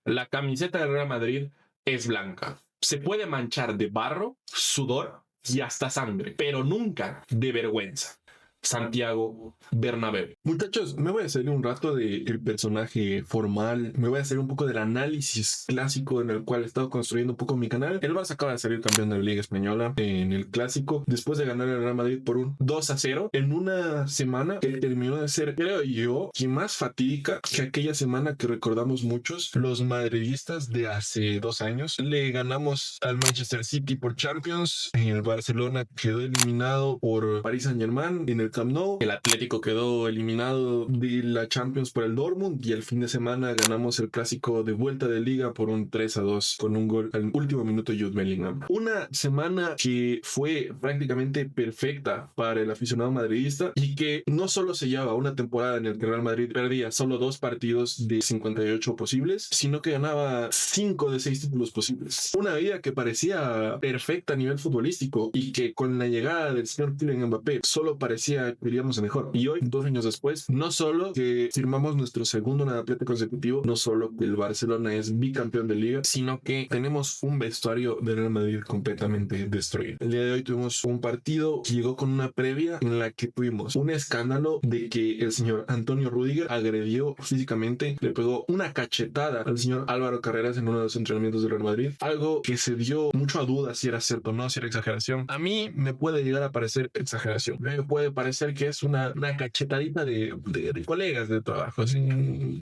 La camiseta del Real Madrid es blanca. Se puede manchar de barro, sudor y hasta sangre, pero nunca de vergüenza. Santiago Bernabéu. Muchachos, me voy a salir un rato del personaje formal, me voy a hacer un poco del análisis clásico en el cual he estado construyendo un poco mi canal. El Barça acaba de salir campeón de la Liga Española en el Clásico, después de ganar el Real Madrid por un 2-0, en una semana que terminó de ser, creo yo, que más fatídica que aquella semana que recordamos muchos, los madridistas de hace 2 años. Le ganamos al Manchester City por Champions, el Barcelona quedó eliminado por Paris Saint-Germain en el Camp Nou, el Atlético quedó eliminado de la Champions por el Dortmund y el fin de semana ganamos el clásico de vuelta de liga por un 3-2 con un gol al último minuto de Jude Bellingham. Una semana que fue prácticamente perfecta para el aficionado madridista y que no solo sellaba una temporada en la que el Real Madrid perdía solo 2 partidos de 58 posibles, sino que ganaba 5 de 6 títulos posibles. Una vida que parecía perfecta a nivel futbolístico y que con la llegada del señor Kylian Mbappé solo parecía que iríamos a mejor. Y hoy, 2 años después, no solo que firmamos nuestro segundo nadaplete consecutivo, no solo que el Barcelona es bicampeón de liga, sino que tenemos un vestuario del Real Madrid completamente destruido. El día de hoy tuvimos un partido que llegó con una previa en la que tuvimos un escándalo de que el señor Antonio Rüdiger agredió físicamente, le pegó una cachetada al señor Álvaro Carreras en uno de los entrenamientos del Real Madrid, algo que se dio mucho a duda si era cierto o no, si era exageración. A mí me puede llegar a parecer exageración, me puede parecer que es una cachetadita de colegas de trabajo. Así,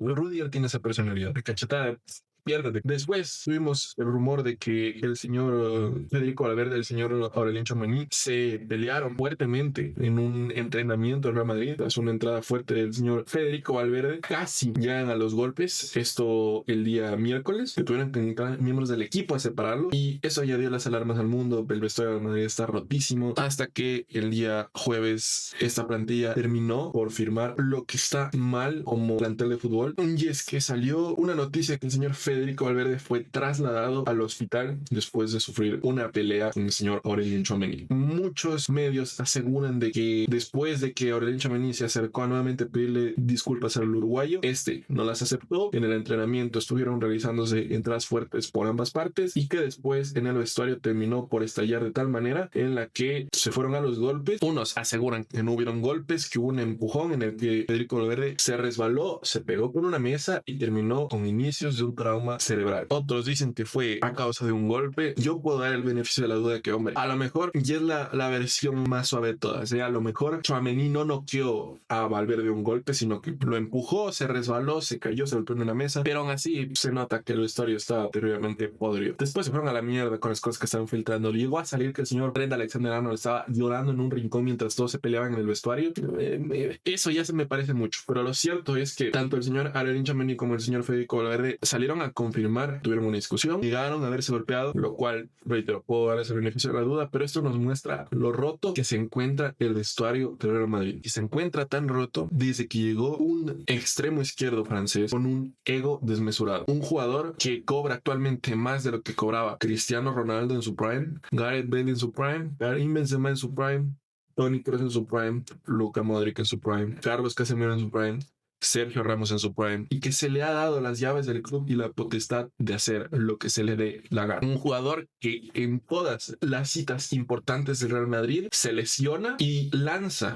Rudiger tiene esa personalidad de cachetada. Piérdete. Después tuvimos el rumor de que el señor Federico Valverde y el señor Aurelien Tchouaméni se pelearon fuertemente en un entrenamiento del Real Madrid. Tras una entrada fuerte del señor Federico Valverde, casi llegan a los golpes. Esto el día miércoles, que tuvieron que entrar miembros del equipo a separarlo, y eso ya dio las alarmas al mundo. El vestuario del Madrid está rotísimo, hasta que el día jueves esta plantilla terminó por firmar lo que está mal como plantel de fútbol. Y es que salió una noticia que el señor Federico Valverde fue trasladado al hospital después de sufrir una pelea con el señor Aurelien Tchouaméni. Muchos medios aseguran de que después de que Aurelien Tchouaméni se acercó a nuevamente pedirle disculpas al uruguayo, este no las aceptó. En el entrenamiento estuvieron realizándose entradas fuertes por ambas partes y que después en el vestuario terminó por estallar de tal manera en la que se fueron a los golpes. Unos aseguran que no hubieron golpes, que hubo un empujón en el que Federico Valverde se resbaló, se pegó con una mesa y terminó con inicios de un trauma cerebral. Otros dicen que fue a causa de un golpe. Yo puedo dar el beneficio de la duda de que, hombre, a lo mejor ya es la versión más suave de todas. A lo mejor Tchouaméni no noqueó a Valverde de un golpe, sino que lo empujó, se resbaló, se cayó, se golpeó en una mesa, pero aún así se nota que el vestuario estaba terriblemente podrido. Después se fueron a la mierda con las cosas que estaban filtrando. Llegó a salir que el señor Trent Alexander-Arnold estaba llorando en un rincón mientras todos se peleaban en el vestuario. Eso ya se me parece mucho, pero lo cierto es que tanto el señor Aurelien Tchouaméni como el señor Federico Valverde salieron a confirmar, tuvieron una discusión, llegaron a haberse golpeado, lo cual, reitero, puedo dar ese beneficio de la duda, pero esto nos muestra lo roto que se encuentra el vestuario del Real Madrid, y se encuentra tan roto desde que llegó un extremo izquierdo francés con un ego desmesurado, un jugador que cobra actualmente más de lo que cobraba Cristiano Ronaldo en su prime, Gareth Bale en su prime, Karim Benzema en su prime, Toni Kroos en su prime, Luka Modric en su prime, Carlos Casemiro en su prime, Sergio Ramos en su prime, y que se le ha dado las llaves del club y la potestad de hacer lo que se le dé la gana. Un jugador que en todas las citas importantes del Real Madrid se lesiona y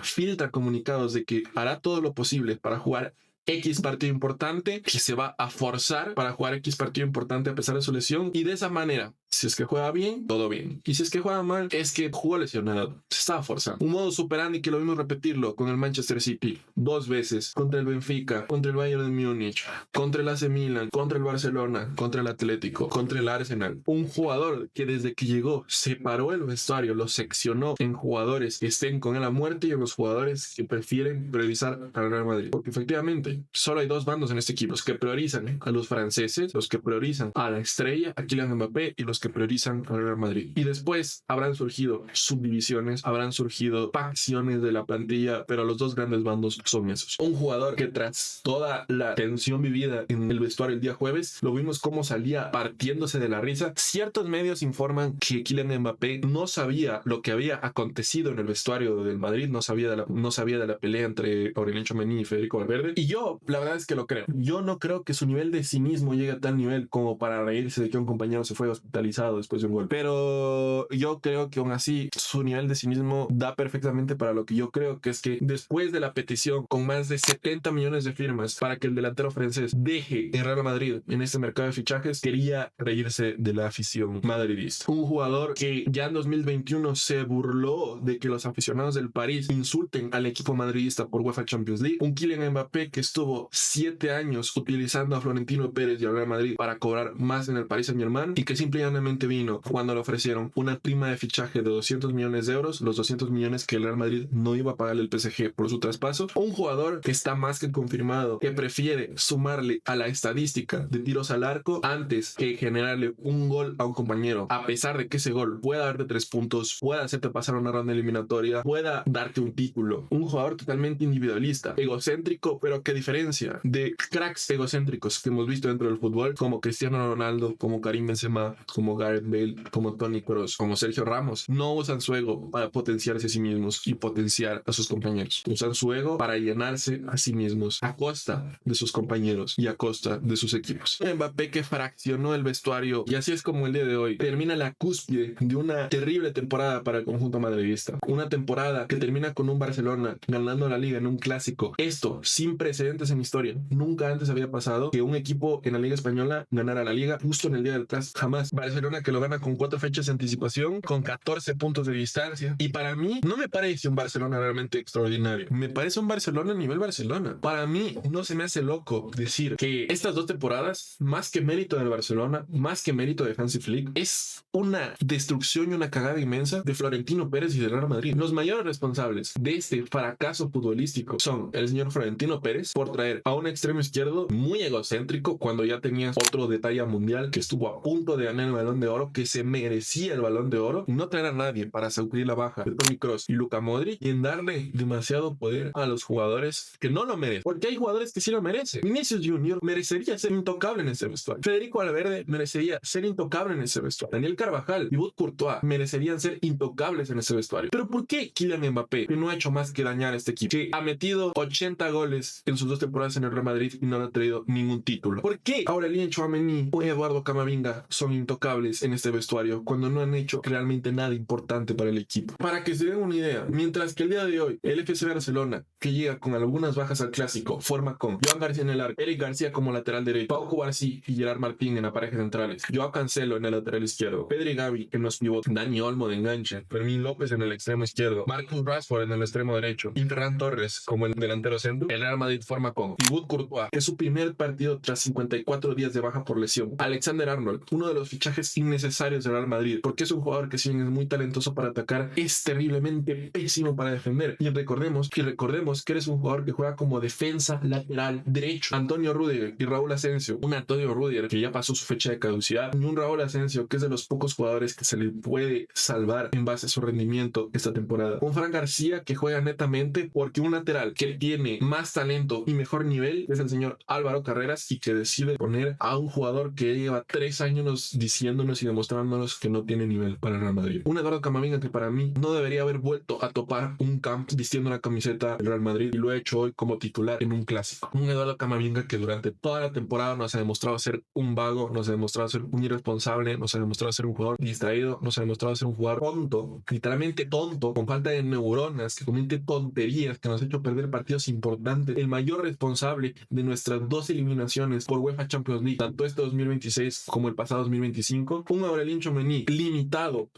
filtra comunicados de que hará todo lo posible para jugar X partido importante, que se va a forzar para jugar X partido importante a pesar de su lesión, y de esa manera, si es que juega bien, todo bien, y si es que juega mal, es que jugó lesionado, se estaba forzando. Un modo superandi que lo vimos repetirlo con el Manchester City 2 veces, contra el Benfica, contra el Bayern de Múnich, contra el AC Milan, contra el Barcelona, contra el Atlético, contra el Arsenal. Un jugador que desde que llegó separó el vestuario, lo seccionó en jugadores que estén con él a muerte y en los jugadores que prefieren priorizar al Real Madrid, porque efectivamente solo hay 2 bandos en este equipo: los que priorizan a los franceses, los que priorizan a la estrella, a Kylian Mbappé, y los que priorizan al Real Madrid. Y después habrán surgido subdivisiones, habrán surgido facciones de la plantilla, pero los dos grandes bandos son esos. Un jugador que tras toda la tensión vivida en el vestuario el día jueves, lo vimos cómo salía partiéndose de la risa. Ciertos medios informan que Kylian Mbappé no sabía lo que había acontecido en el vestuario del Madrid, no sabía de la pelea entre Aurelien Tchouameni y Federico Valverde. Y yo, la verdad es que lo creo. Yo no creo que su nivel de cinismo llegue a tal nivel como para reírse de que un compañero se fue hospitalizado después de un gol. Pero yo creo que aún así su nivel de cinismo da perfectamente para lo que yo creo, que es que después de la petición con más de 70 millones de firmas para que el delantero francés deje el Real Madrid en este mercado de fichajes, quería reírse de la afición madridista. Un jugador que ya en 2021 se burló de que los aficionados del París insulten al equipo madridista por UEFA Champions League. Un Kylian Mbappé que estuvo 7 años utilizando a Florentino Pérez y al Real Madrid para cobrar más en el Paris Saint-Germain, y que simplemente vino cuando le ofrecieron una prima de fichaje de 200 millones de euros, los 200 millones que el Real Madrid no iba a pagarle el PSG por su traspaso. Un jugador que está más que confirmado que prefiere sumarle a la estadística de tiros al arco antes que generarle un gol a un compañero, a pesar de que ese gol pueda darte 3 puntos, pueda hacerte pasar una ronda eliminatoria, pueda darte un título. Un jugador totalmente individualista, egocéntrico, pero que diferencia de cracks egocéntricos que hemos visto dentro del fútbol, como Cristiano Ronaldo, como Karim Benzema, como Gareth Bale, como Toni Kroos, como Sergio Ramos. No usan su ego para potenciarse a sí mismos y potenciar a sus compañeros. Usan su ego para llenarse a sí mismos a costa de sus compañeros y a costa de sus equipos. Mbappé que fraccionó el vestuario, y así es como el día de hoy termina la cúspide de una terrible temporada para el conjunto madridista. Una temporada que termina con un Barcelona ganando la liga en un clásico. Esto sin precedentes en historia. Nunca antes había pasado que un equipo en la liga española ganara la liga justo en el día del clásico. Jamás. Barcelona que lo gana con 4 fechas de anticipación, con 14 puntos de distancia. Y para mí no me parece un Barcelona realmente extraordinario. Me parece un Barcelona a nivel Barcelona. Para mí no se me hace loco decir que estas 2 temporadas, más que mérito del Barcelona, más que mérito de Hansi Flick, es una destrucción y una cagada inmensa de Florentino Pérez y del Real Madrid. Los mayores responsables de este fracaso futbolístico son el señor Florentino Pérez por traer a un extremo izquierdo muy egocéntrico cuando ya tenías otro de talla mundial que estuvo a punto de ganar el Balón de Oro, que se merecía el Balón de Oro, y no traer a nadie para suplir la baja de Toni Kroos y Luka Modric, y en darle demasiado poder a los jugadores que no lo merecen, porque hay jugadores que sí lo merecen. Vinicius Junior merecería ser intocable en ese vestuario. Federico Valverde merecería ser intocable en ese vestuario. Daniel Carvajal y Thibaut Courtois merecerían ser intocables en ese vestuario. Pero ¿por qué Kylian Mbappé, que no ha hecho más que dañar a este equipo, que ha metido 80 goles en sus 2 temporadas en el Real Madrid y no le ha traído ningún título? ¿Por qué Aurelien Tchouameni o Eduardo Camavinga son intocables en este vestuario cuando no han hecho realmente nada importante para el equipo? Para que se den una idea, mientras que el día de hoy el FC Barcelona, que llega con algunas bajas al clásico, forma con Joan García en el arco, Eric García como lateral derecho, Pau Cubarsí y Gerard Martín en la pareja centrales, Joao Cancelo en el lateral izquierdo, Pedri Gavi en los pivotes, Dani Olmo de enganche, Fermín López en el extremo izquierdo, Marcus Rashford en el extremo derecho y Ferran Torres como el delantero centro. El Real Madrid forma con Thibaut Courtois, que es su primer partido tras 54 días de baja por lesión, Alexander Arnold, uno de los fichajes innecesarios del Real Madrid, porque es un jugador que si bien es muy talentoso para atacar, es terriblemente pésimo para defender. Y recordemos que eres un jugador que juega como defensa lateral derecho. Antonio Rüdiger y Raúl Asensio, un Antonio Rüdiger que ya pasó su fecha de caducidad, y un Raúl Asensio que es de los pocos jugadores que se le puede salvar en base a su rendimiento esta temporada. Un Fran García que juega netamente porque un lateral que tiene más talento y mejor nivel es el señor Álvaro Carreras, y que decide poner a un jugador que lleva 3 años diciéndonos y demostrándonos que no tiene nivel para el Real Madrid. Un Eduardo Camavinga que para mí no debería haber vuelto a topar un camp vistiendo la camiseta del Real Madrid, y lo ha hecho hoy como titular en un clásico. Un Eduardo Camavinga que durante toda la temporada nos ha demostrado ser un vago, nos ha demostrado ser un irresponsable, nos ha demostrado ser un jugador distraído, nos ha demostrado ser un jugador tonto, literalmente tonto, con falta de neuronas, que comete tonterías, que nos ha hecho perder partidos importantes. El mayor responsable de nuestras 2 eliminaciones por UEFA Champions League, tanto este 2026 como el pasado 2025, un Aurelien Tchouameni limitado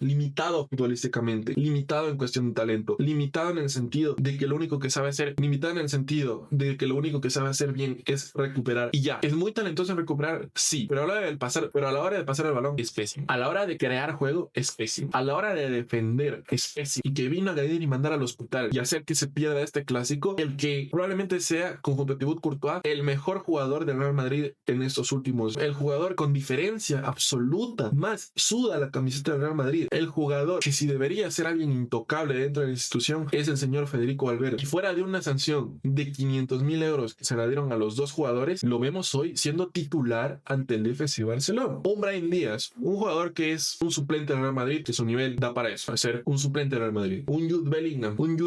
futbolísticamente, limitado en cuestión de talento, limitado en el sentido de que lo único que sabe hacer, limitado en el sentido de que lo único que sabe hacer bien es recuperar, y ya. Es muy talentoso en recuperar, sí, pero a la hora de pasar el balón es pésimo. A la hora de crear juego es pésimo. A la hora de defender es pésimo. Y que vino a agredir y mandar al hospital y hacer que se pierda este clásico, el que probablemente sea, conjunto a Thibaut Courtois, el mejor jugador del Real Madrid en estos últimos, el jugador con diferencia absoluta disfruta, más suda la camiseta del Real Madrid. El jugador que si debería ser alguien intocable dentro de la institución es el señor Federico Valverde. Y fuera de una sanción de 500.000 euros que se la dieron a los dos jugadores, lo vemos hoy siendo titular ante el FC Barcelona. Un Brahim Díaz, un jugador que es un suplente del Real Madrid, que su nivel da para eso, para ser un suplente del Real Madrid. Un Jude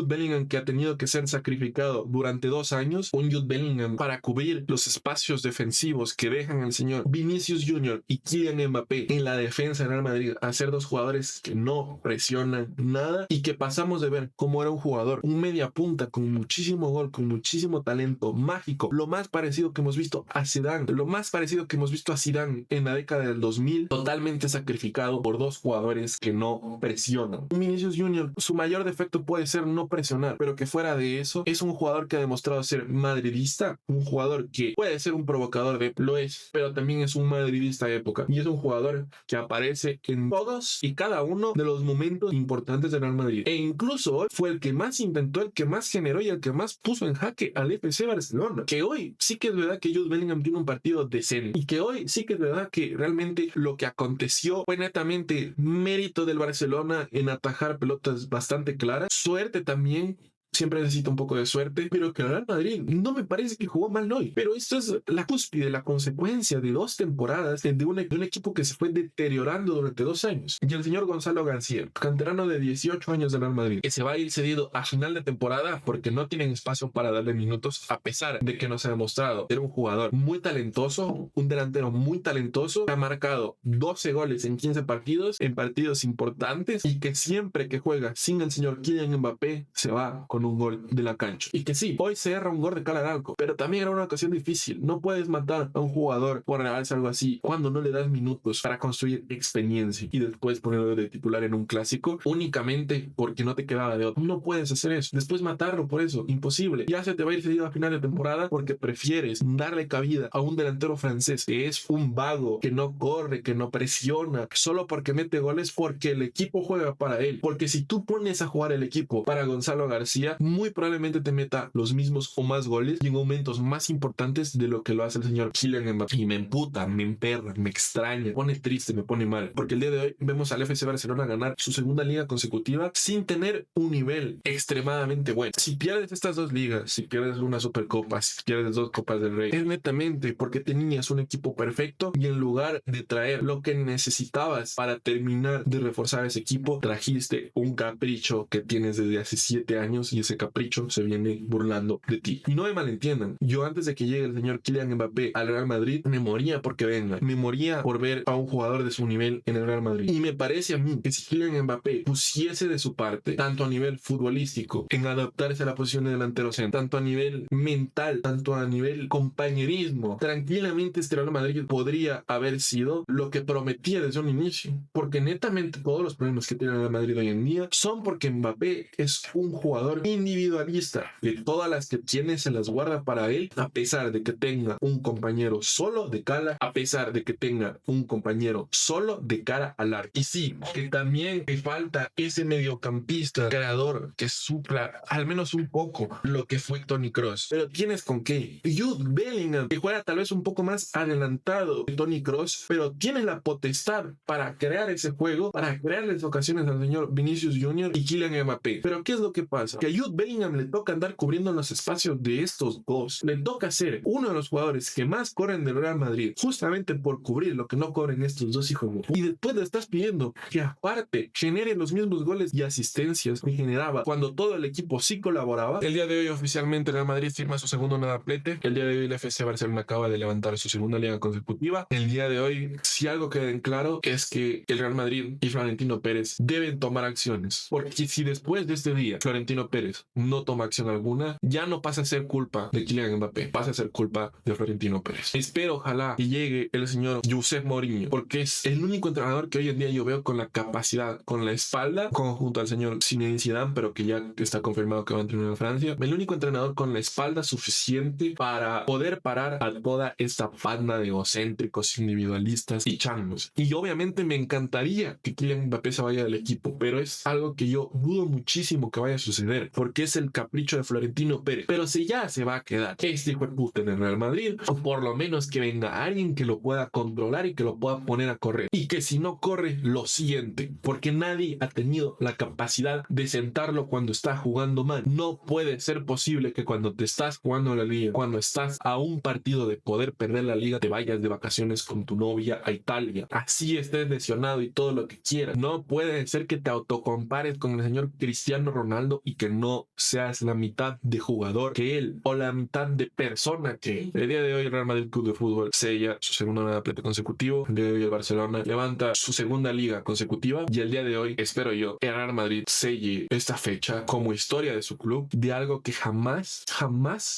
Bellingham que ha tenido que ser sacrificado durante 2 años. Un Jude Bellingham para cubrir los espacios defensivos que dejan el señor Vinicius Junior y Kylian Mbappé en la defensa del Real Madrid, a ser dos jugadores que no presionan nada y que pasamos de ver cómo era un jugador, un media punta con muchísimo gol, con muchísimo talento, mágico, lo más parecido que hemos visto a Zidane, lo más parecido que hemos visto a Zidane en la década del 2000, totalmente sacrificado por dos jugadores que no presionan. Vinicius Junior, su mayor defecto puede ser no presionar, pero que fuera de eso es un jugador que ha demostrado ser madridista, un jugador que puede ser un provocador lo es, pero también es un madridista de época y es un jugador que aparece en todos y cada uno de los momentos importantes del Real Madrid, e incluso hoy fue el que más intentó, el que más generó y el que más puso en jaque al FC Barcelona. Que hoy sí que es verdad que Jude Bellingham tiene un partido decente y que hoy sí que es verdad que realmente lo que aconteció fue netamente mérito del Barcelona en atajar pelotas bastante claras, suerte también. Siempre necesita un poco de suerte, pero que el Real Madrid no me parece que jugó mal hoy. Pero esto es la cúspide, la consecuencia de 2 temporadas de un equipo que se fue deteriorando durante 2 años. Y el señor Gonzalo García, canterano de 18 años del Real Madrid, que se va a ir cedido a final de temporada porque no tienen espacio para darle minutos, a pesar de que nos ha demostrado ser un jugador muy talentoso, un delantero muy talentoso, que ha marcado 12 goles en 15 partidos, en partidos importantes, y que siempre que juega sin el señor Kylian Mbappé se va con un gol de la cancha. Y que sí, hoy se erra un gol de cara al arco, pero también era una ocasión difícil. No puedes matar a un jugador por regalarse algo así cuando no le das minutos para construir experiencia y después ponerlo de titular en un clásico únicamente porque no te quedaba de otro. No puedes hacer eso. Después matarlo por eso. Imposible. Ya se te va a ir cedido a final de temporada porque prefieres darle cabida a un delantero francés que es un vago, que no corre, que no presiona, solo porque mete goles, porque el equipo juega para él. Porque si tú pones a jugar el equipo para Gonzalo García, muy probablemente te meta los mismos o más goles y en momentos más importantes de lo que lo hace el señor Kylian Mbappé. Y me emputa, me emperra, me extraña, me pone triste, me pone mal, porque el día de hoy vemos al FC Barcelona ganar su segunda liga consecutiva sin tener un nivel extremadamente bueno. Si pierdes estas 2 ligas, si pierdes una Supercopa, si pierdes 2 Copas del Rey, es netamente porque tenías un equipo perfecto y en lugar de traer lo que necesitabas para terminar de reforzar ese equipo, trajiste un capricho que tienes desde hace 7 años y ese capricho se viene burlando de ti. Y no me malentiendan, yo antes de que llegue el señor Kylian Mbappé al Real Madrid me moría porque venga, me moría por ver a un jugador de su nivel en el Real Madrid. Y me parece a mí que si Kylian Mbappé pusiese de su parte, tanto a nivel futbolístico, en adaptarse a la posición de delantero centro, tanto a nivel mental, tanto a nivel compañerismo, tranquilamente este Real Madrid podría haber sido lo que prometía desde un inicio, porque netamente todos los problemas que tiene el Real Madrid hoy en día son porque Mbappé es un jugador individualista, que todas las que tiene se las guarda para él, a pesar de que tenga un compañero solo de cara, a pesar de que tenga un compañero solo de cara al arco. Y sí, que también me falta ese mediocampista creador que supla al menos un poco lo que fue Toni Kroos, pero tienes con qué. Jude Bellingham, que juega tal vez un poco más adelantado que Toni Kroos, pero tiene la potestad para crear ese juego, para crearles ocasiones al señor Vinicius Junior y Kylian Mbappé. Pero ¿qué es lo que pasa? Que a Jude Bellingham le toca andar cubriendo los espacios de estos dos. Le toca ser uno de los jugadores que más corren del Real Madrid, justamente por cubrir lo que no cobren estos dos hijos de puta. Y después le estás pidiendo que aparte genere los mismos goles y asistencias que generaba cuando todo el equipo sí colaboraba. El día de hoy oficialmente el Real Madrid firma su segundo nadaplete. El día de hoy el FC Barcelona acaba de levantar su segunda liga consecutiva. El día de hoy, si algo queda en claro, es que el Real Madrid y Florentino Pérez deben tomar acciones, porque si después de este día Florentino Pérez no toma acción alguna, ya no pasa a ser culpa de Kylian Mbappé, pasa a ser culpa de Florentino Pérez. Espero, ojalá, que llegue el señor Josep Mourinho, porque es el único entrenador que hoy en día yo veo con la capacidad, con la espalda, junto al señor Zinedine Zidane, pero que ya está confirmado que va a entrenar en Francia, el único entrenador con la espalda suficiente para poder parar a toda esta banda de egocéntricos, individualistas y changos. Y obviamente me encantaría que Kylian Mbappé se vaya del equipo, pero es algo que yo dudo muchísimo que vaya a suceder, porque es el capricho de Florentino Pérez. Pero si ya se va a quedar este hijo de puta en el Real Madrid, o por lo menos que venga alguien que lo pueda controlar y que lo pueda poner a correr. Y que si no corre, lo siente, porque nadie ha tenido la capacidad de sentarlo cuando está jugando mal. No puede ser posible que cuando te estás jugando la liga, cuando estás a un partido de poder perder la liga, te vayas de vacaciones con tu novia a Italia. Así estés lesionado y todo lo que quieras. No puede ser que te autocompares con el señor Cristiano Ronaldo y que no seas la mitad de jugador que él, o la mitad de persona que él. El día de hoy el Real Madrid Club de Fútbol sella su segunda doblete consecutivo. El día de hoy el Barcelona levanta su segunda liga consecutiva, y el día de hoy espero yo el Real Madrid selle esta fecha como historia de su club, de algo que jamás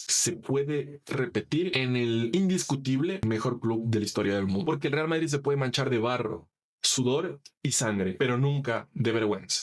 se puede repetir en el indiscutible mejor club de la historia del mundo, porque el Real Madrid se puede manchar de barro, sudor y sangre, pero nunca de vergüenza.